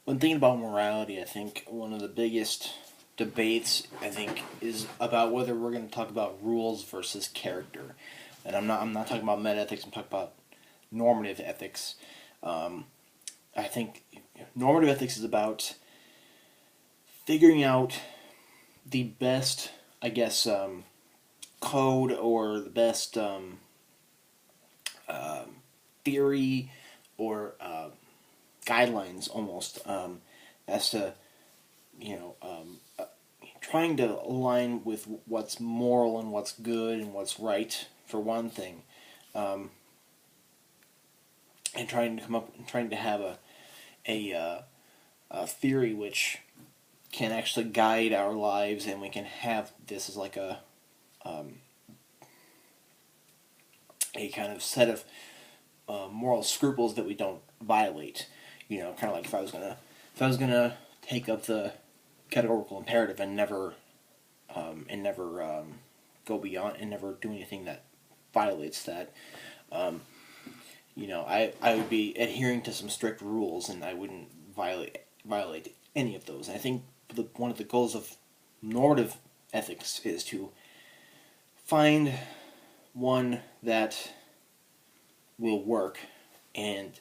When thinking about morality, I think one of the biggest debates is about whether we're going to talk about rules versus character. And I'm not talking about meta ethics. I'm talking about normative ethics. Um, I think normative ethics is about figuring out the best, I guess, code or the best theory or guidelines almost, as to you know trying to align with what's moral and what's good and what's right for one thing, um, and trying to have a theory which can actually guide our lives, and we can have this as like um, a kind of set of moral scruples that we don't violate. Kind of like if I was gonna take up the categorical imperative and never go beyond and never do anything that violates that. Um, I would be adhering to some strict rules, and I wouldn't violate any of those. And I think one of the goals of normative ethics is to find one that will work. And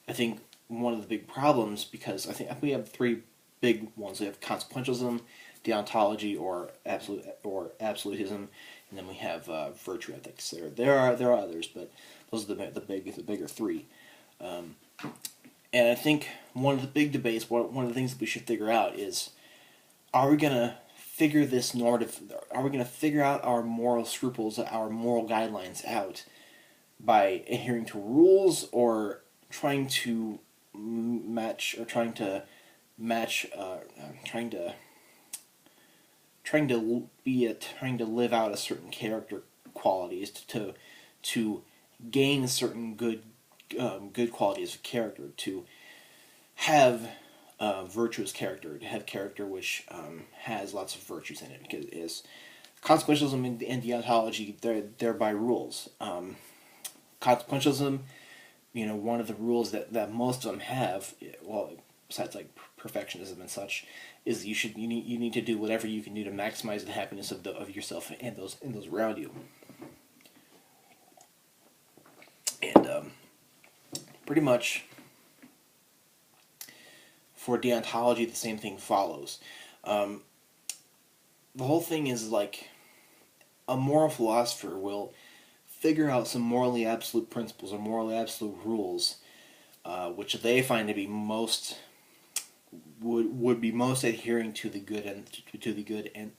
I think one of the big problems, because I think we have three big ones. We have consequentialism, deontology, or absolutism, and then we have virtue ethics. There are others, but those are the bigger three. Um, and I think one of the big debates, one of the things that we should figure out is, are we gonna figure this normative? Are we gonna figure out our moral scruples, our moral guidelines out by adhering to rules, or trying to match, or match, trying to live out a certain character qualities to gain certain good qualities of character, to have virtuous character, to have character which has lots of virtues in it, because it is consequentialism and deontology, they're by rules. Consequentialism, one of the rules that most of them have, well, besides like perfectionism and such, is you need to do whatever you can do to maximize the happiness of yourself and those around you. And pretty much for deontology, the same thing follows. Um, the whole thing is like a moral philosopher will figure out some morally absolute principles or morally absolute rules, which they find to be most would be most adhering to the good and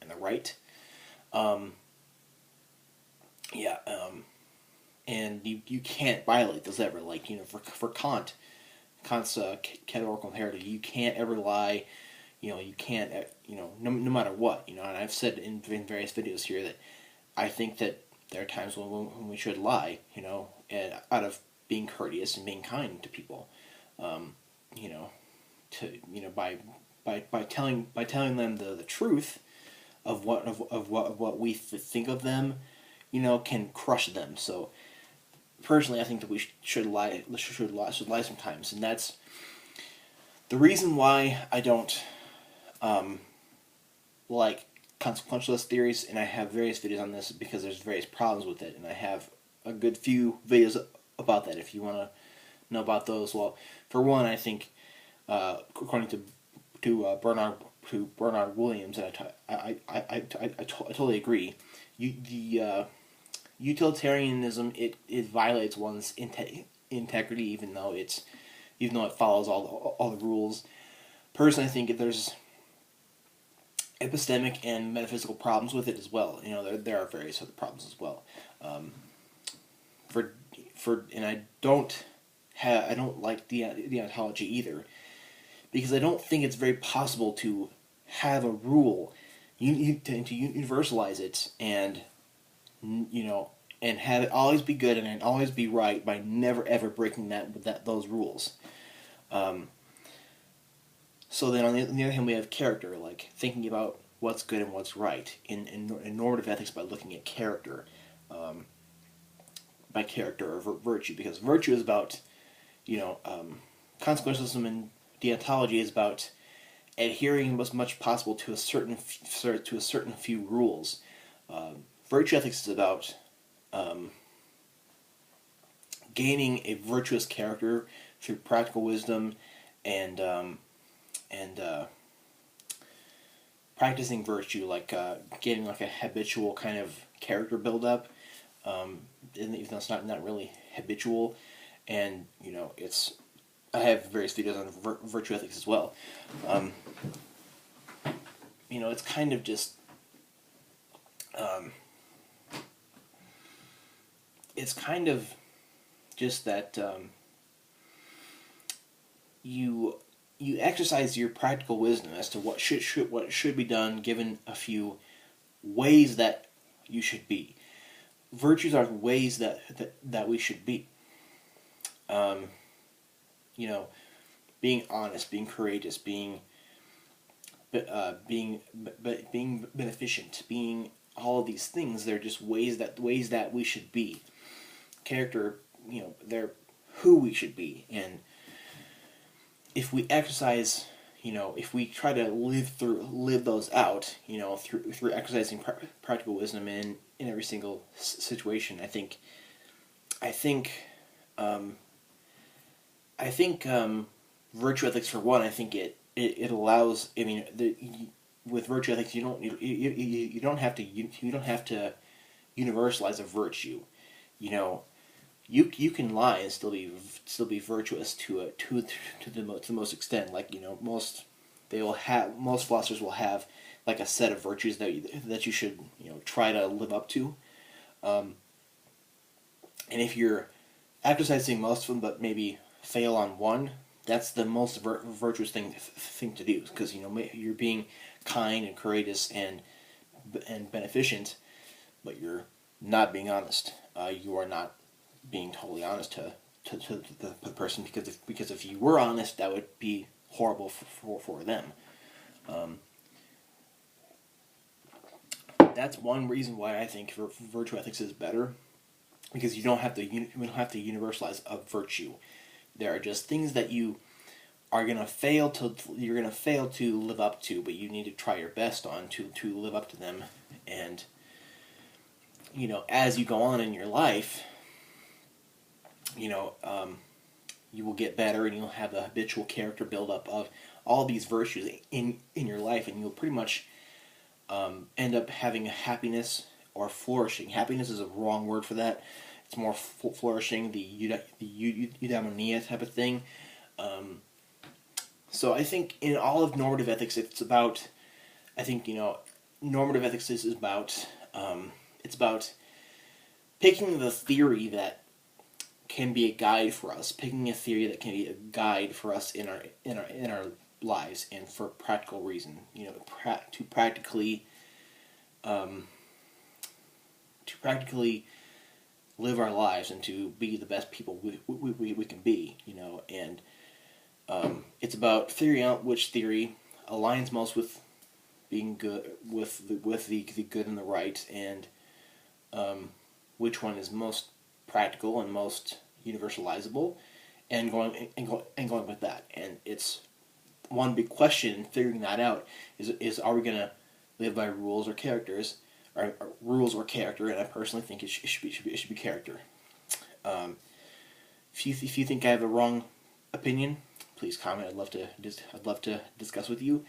the right. Um, yeah, and you can't violate those ever. Like for Kant's categorical imperative, you can't ever lie. You can't. No matter what. And I've said in various videos here that I think that there are times when we should lie. And out of being courteous and being kind to people. Um, you know, by telling them the truth of what we think of them, can crush them. So personally, I think that we should lie sometimes, and that's the reason why I don't like consequentialist theories, and I have various videos on this because there's various problems with it, and I have a good few videos about that if you want to know about those. Well, for one, I think according to Bernard Williams, and I totally agree. Utilitarianism, it violates one's integrity, even though it follows all the rules. Personally, I think if there's epistemic and metaphysical problems with it as well. There are various other problems as well. And I don't like the ontology either, because I don't think it's very possible to have a rule, to universalize it, and and have it always be good and always be right by never ever breaking those rules. Um, so then on the other hand, we have character, like thinking about what's good and what's right in normative ethics by looking at character, um, or virtue, because virtue is about consequentialism and deontology is about adhering as much possible to a certain few rules. Virtue ethics is about gaining a virtuous character through practical wisdom and practicing virtue, like getting like a habitual kind of character build-up, even though it's not really habitual. And it's I have various videos on virtue ethics as well. It's kind of just that you exercise your practical wisdom as to what should be done, given a few ways that you should be. Virtues are ways that we should be. Being honest, being courageous, being beneficent, being all of these things. They're just ways that we should be. Character, they're who we should be. And if we exercise, if we try to live those out, through exercising practical wisdom in every single situation, I think virtue ethics, for one, I think it allows. I mean, with virtue ethics, you don't have to universalize a virtue. You can lie and still be virtuous to the most extent. Like most philosophers will have like a set of virtues that you should try to live up to. And if you're exercising most of them, but maybe fail on one, that's the most virtuous thing to do, because you're being kind and courageous and beneficent, but you're not being honest. You are not being totally honest to the person, because if you were honest, that would be horrible for them. That's one reason why I think virtue ethics is better, because you don't have to universalize a virtue. There are just things that you're gonna fail to live up to, but you need to try your best on to live up to them. And as you go on in your life, you will get better, and you'll have the habitual character buildup of all these virtues in your life, and you'll pretty much end up having a happiness or flourishing. Happiness is a wrong word for that. It's more flourishing, the eudaimonia type of thing. So I think in all of normative ethics, it's about, normative ethics is about, it's about picking the theory that can be a guide for us, picking a theory that can be a guide for us in our lives, and for practical reason, to practically live our lives and to be the best people we can be, and it's about figuring out which theory aligns most with being good, with the good and the right, and which one is most practical and most universalizable, and going with that. And it's one big question in figuring that out is are we gonna live by rules or characters, or rules or character? And I personally think it should be character. If you think I have a wrong opinion, please comment. I'd love to discuss with you.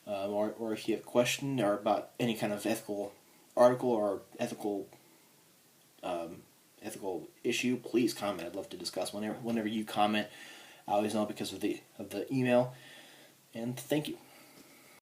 Or if you have a question or about any kind of ethical article or ethical issue, please comment. I'd love to discuss whenever you comment. I always know because of the email. And thank you.